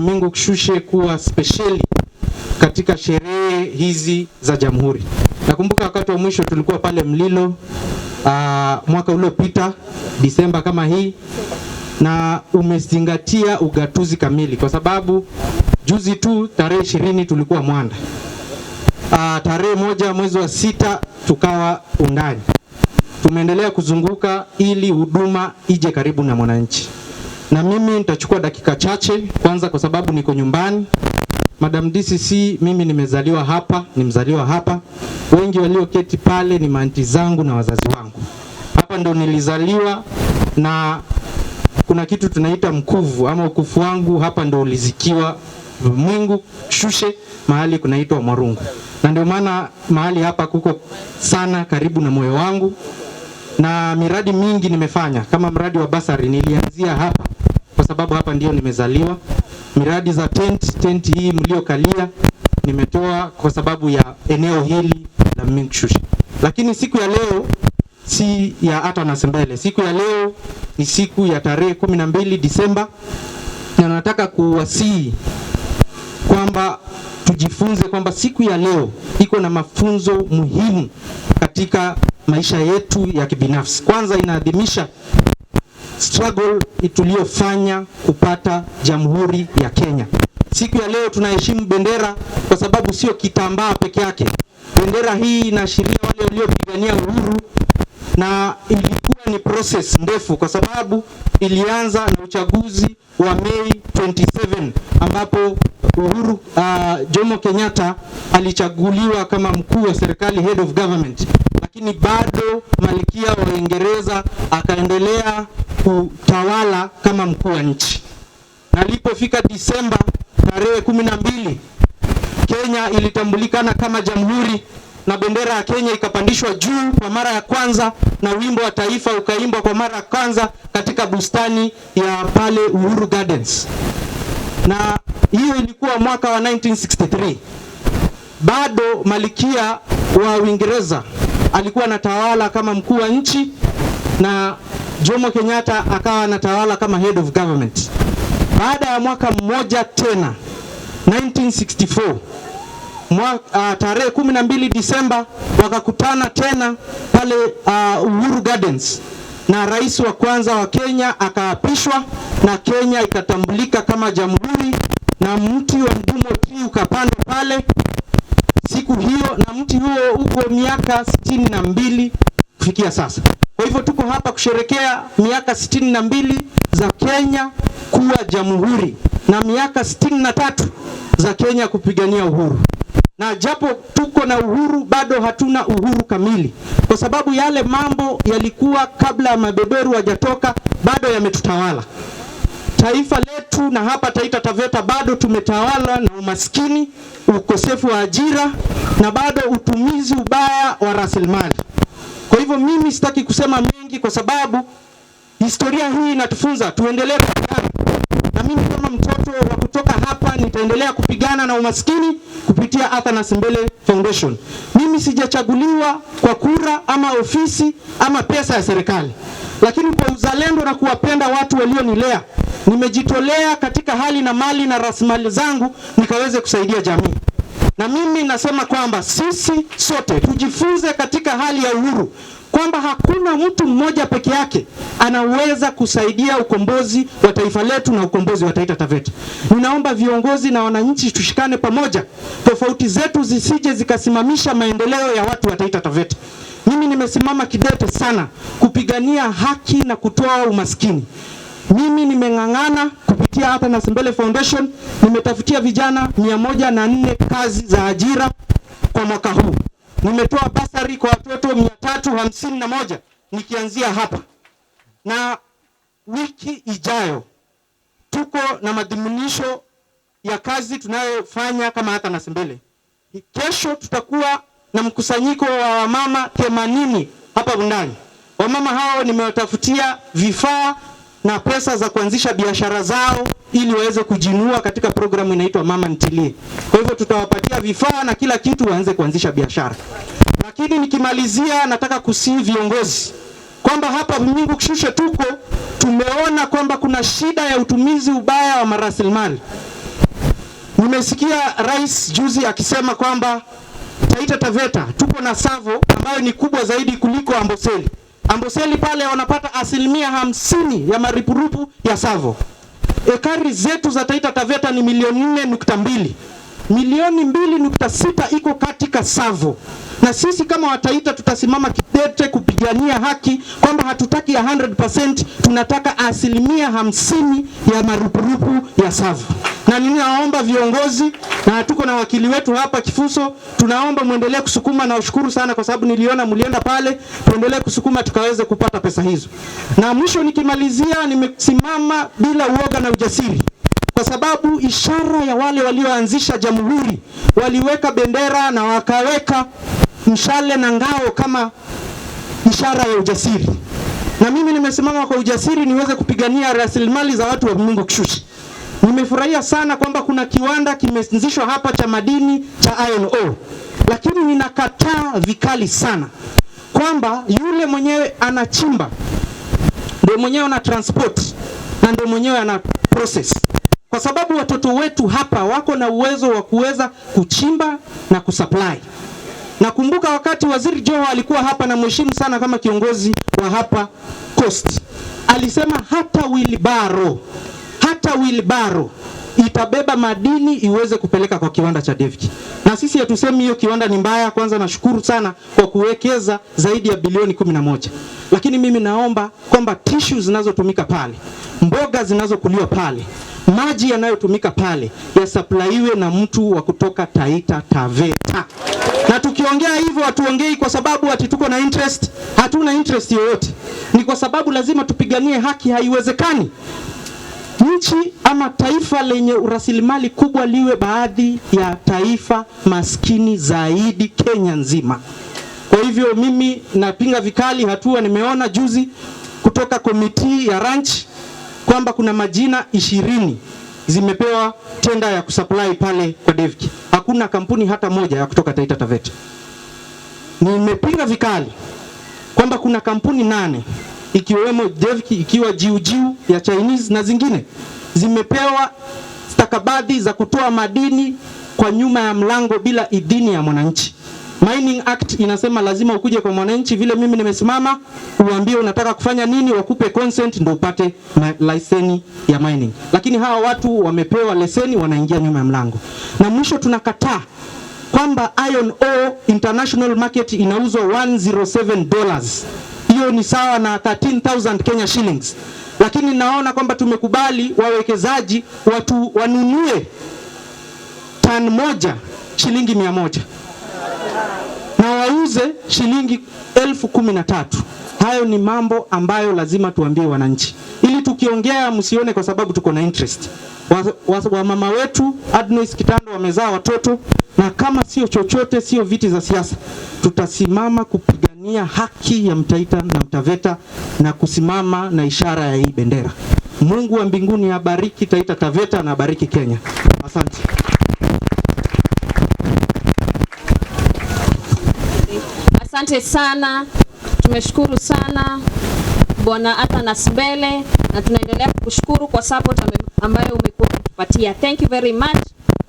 Mingu Kishushe kuwa speciali katika sherehe hizi za Jamhuri. Nakumbuka wakati wa mwisho tulikuwa pale Mlilo mwaka uliopita Disemba kama hii, na umezingatia ugatuzi kamili, kwa sababu juzi tu tarehe 20 tulikuwa Mwanda, tarehe 1 mwezi wa 6 tukawa Undani. Tumeendelea kuzunguka ili huduma ije karibu na mwananchi. Na mimi nitachukua dakika chache kwanza, kwa sababu niko nyumbani. Madam DCC, mimi nimezaliwa hapa, ni mzaliwa hapa. Wengi walioketi pale ni maanti zangu na wazazi wangu. Hapa ndo nilizaliwa, na kuna kitu tunaita mkuvu ama ukufu wangu hapa ndo ulizikiwa Mingu Kishushe, mahali kunaitwa Marungu. Na ndio maana mahali hapa kuko sana karibu na moyo wangu, na miradi mingi nimefanya. Kama mradi wa basari nilianzia hapa kwa sababu hapa ndio nimezaliwa. Miradi za tent hii mliokalia nimetoa kwa sababu ya eneo hili la Mingu Kishushe. Lakini siku ya leo si ya Atanas Mbele. Siku ya leo ni siku ya tarehe 12 Disemba, na nataka kuwasihi kwamba tujifunze kwamba siku ya leo iko na mafunzo muhimu katika maisha yetu ya kibinafsi. Kwanza, inaadhimisha struggle tuliyofanya kupata Jamhuri ya Kenya. Siku ya leo tunaheshimu bendera kwa sababu sio kitambaa peke yake. Bendera hii inaashiria wale waliopigania uhuru, na ilikuwa ni process ndefu kwa sababu ilianza na uchaguzi wa Mei 27 ambapo Jomo Kenyatta alichaguliwa kama mkuu wa serikali, head of government, lakini bado Malkia wa Uingereza akaendelea kutawala kama mkuu wa nchi. Na ilipofika Disemba tarehe 12, Kenya ilitambulikana kama jamhuri, na bendera ya Kenya ikapandishwa juu kwa mara ya kwanza, na wimbo wa taifa ukaimbwa kwa mara ya kwanza katika bustani ya pale Uhuru Gardens. Na hiyo ilikuwa mwaka wa 1963. Bado Malkia wa Uingereza alikuwa anatawala kama mkuu wa nchi, na Jomo Kenyatta akawa anatawala kama head of government. Baada ya mwaka mmoja tena 1964, tarehe 12 Disemba wakakutana tena pale Uhuru Gardens, na rais wa kwanza wa Kenya akaapishwa, na Kenya ikatambulika kama jamhuri, na mti wa Mdumo Tree ukapandwa pale siku hiyo, na mti huo uko miaka 62 kufikia sasa. Kwa hivyo tuko hapa kusherekea miaka 62 za Kenya kuwa jamhuri na miaka 63 za Kenya kupigania uhuru. Na japo tuko na uhuru, bado hatuna uhuru kamili, kwa sababu yale mambo yalikuwa kabla ya mabeberu hajatoka bado yametutawala. Taifa letu na hapa Taita Taveta bado tumetawala na umaskini, ukosefu wa ajira, na bado utumizi ubaya wa rasilimali. Kwa hivyo mimi sitaki kusema mengi, kwa sababu historia hii inatufunza tuendelee kupigana. Na mimi kama mtoto wa kutoka hapa nitaendelea kupigana na umaskini kupitia Atanas Mbele Foundation. Mimi sijachaguliwa kwa kura ama ofisi ama pesa ya serikali, lakini kwa uzalendo na kuwapenda watu walionilea, nimejitolea katika hali na mali na rasilimali zangu nikaweze kusaidia jamii. Na mimi nasema kwamba sisi sote tujifunze katika hali ya uhuru kwamba hakuna mtu mmoja peke yake anaweza kusaidia ukombozi wa taifa letu na ukombozi wa Taita Taveta. Ninaomba viongozi na wananchi tushikane pamoja, tofauti zetu zisije zikasimamisha maendeleo ya watu wa Taita Taveta. Mimi nimesimama kidete sana kupigania haki na kutoa umaskini. Mimi nimeng'ang'ana kupitia Atanas Mbele Foundation, nimetafutia vijana 104 kazi za ajira kwa mwaka huu. Nimetoa basari kwa watoto 351 nikianzia hapa. Na wiki ijayo tuko na madhimunisho ya kazi tunayofanya kama Atanas Mbele. Kesho tutakuwa na mkusanyiko wa wamama 80 hapa Undani. Wamama hao nimewatafutia vifaa na pesa za kuanzisha biashara zao ili waweze kujinua katika programu inaitwa Mama Ntilie. Kwa hivyo tutawapatia vifaa na kila kitu waanze kuanzisha biashara. Lakini nikimalizia, nataka kusihi viongozi kwamba hapa Mingu Kishushe tumeona kwamba kuna shida ya utumizi ubaya wa rasilimali. Nimesikia rais juzi akisema kwamba Taita Taveta tuko na Savo ambayo ni kubwa zaidi kuliko Amboseli. Amboseli pale wanapata 50% ya marupurupu ya Savo. Ekari zetu za Taita Taveta ni milioni 4.2. Milioni 2.6 iko katika Savo. Na sisi kama Wataita tutasimama kidete kupigania haki kwamba hatutaki 100%, tunataka 50% ya marupurupu ya Savo. Na ninaomba viongozi, na tuko na wakili wetu hapa Kifuso, tunaomba muendelee kusukuma, na ushukuru sana kwa sababu niliona mlienda pale, tuendelee kusukuma tukaweze kupata pesa hizo. Na mwisho nikimalizia, nimesimama bila uoga na ujasiri kwa sababu ishara ya wale walioanzisha jamhuri, waliweka bendera na wakaweka mshale na ngao kama ishara ya ujasiri. Na mimi nimesimama kwa ujasiri niweze kupigania rasilimali za watu wa Mungu Kishushi. Nimefurahia sana kwamba kuna kiwanda kimeanzishwa hapa cha madini cha iron ore. Lakini ninakataa vikali sana kwamba yule mwenyewe anachimba ndio mwenyewe ana transport na ndio mwenyewe ana process. Kwa sababu watoto wetu hapa wako na uwezo wa kuweza kuchimba na kusupply. Nakumbuka wakati Waziri Joho alikuwa hapa, na mheshimu sana kama kiongozi wa hapa Coast, alisema hata wheelbarrow itabeba madini iweze kupeleka kwa kiwanda cha Devki. Na sisi hatusemi hiyo kiwanda ni mbaya. Kwanza nashukuru sana kwa kuwekeza zaidi ya bilioni 11. Lakini mimi naomba kwamba tissue zinazotumika pale, mboga zinazokuliwa pale, maji yanayotumika pale yasuplaiwe na mtu wa kutoka Taita Taveta. Na tukiongea hivyo hatuongei kwa sababu ati tuko na interest, hatuna interest yoyote. Ni kwa sababu lazima tupiganie haki. Haiwezekani nchi ama taifa lenye rasilimali kubwa liwe baadhi ya taifa maskini zaidi Kenya nzima. Kwa hivyo mimi napinga vikali hatua nimeona juzi kutoka komiti ya ranch kwamba kuna majina 20 zimepewa tenda ya kusupply pale kwa Devki. Hakuna kampuni hata moja ya kutoka Taita Taveta. Nimepinga vikali kwamba kuna kampuni 8 ikiwemo Devki, ikiwa Jiujiu ya Chinese na zingine zimepewa stakabadhi za kutoa madini kwa nyuma ya mlango bila idhini ya mwananchi. Mining Act inasema lazima ukuje kwa mwananchi, vile mimi nimesimama uambie unataka kufanya nini, wakupe consent ndio upate leseni ya mining. Lakini hawa watu wamepewa leseni, wanaingia nyuma ya mlango. Na mwisho tunakataa kwamba iron ore international market inauzwa $107. Hiyo ni sawa na 13,000 Kenya shillings. Lakini naona kwamba tumekubali wawekezaji watu wanunue tan moja shilingi 100 na wauze shilingi 13,000. Hayo ni mambo ambayo lazima tuambie wananchi, ili tukiongea msione kwa sababu tuko na interest. Wa mama wetu Agnes Kitando wamezaa watoto, na kama sio chochote, sio viti za siasa, tutasimama kupigania haki ya Mtaita na Mtaveta na kusimama na ishara ya hii bendera. Mungu wa mbinguni abariki Taita Taveta na abariki Kenya. Asante. Asante sana. Tumeshukuru sana Bwana Athanas Mbele, na tunaendelea kukushukuru kwa support ambayo umekuwa ukipatia. Thank you very much.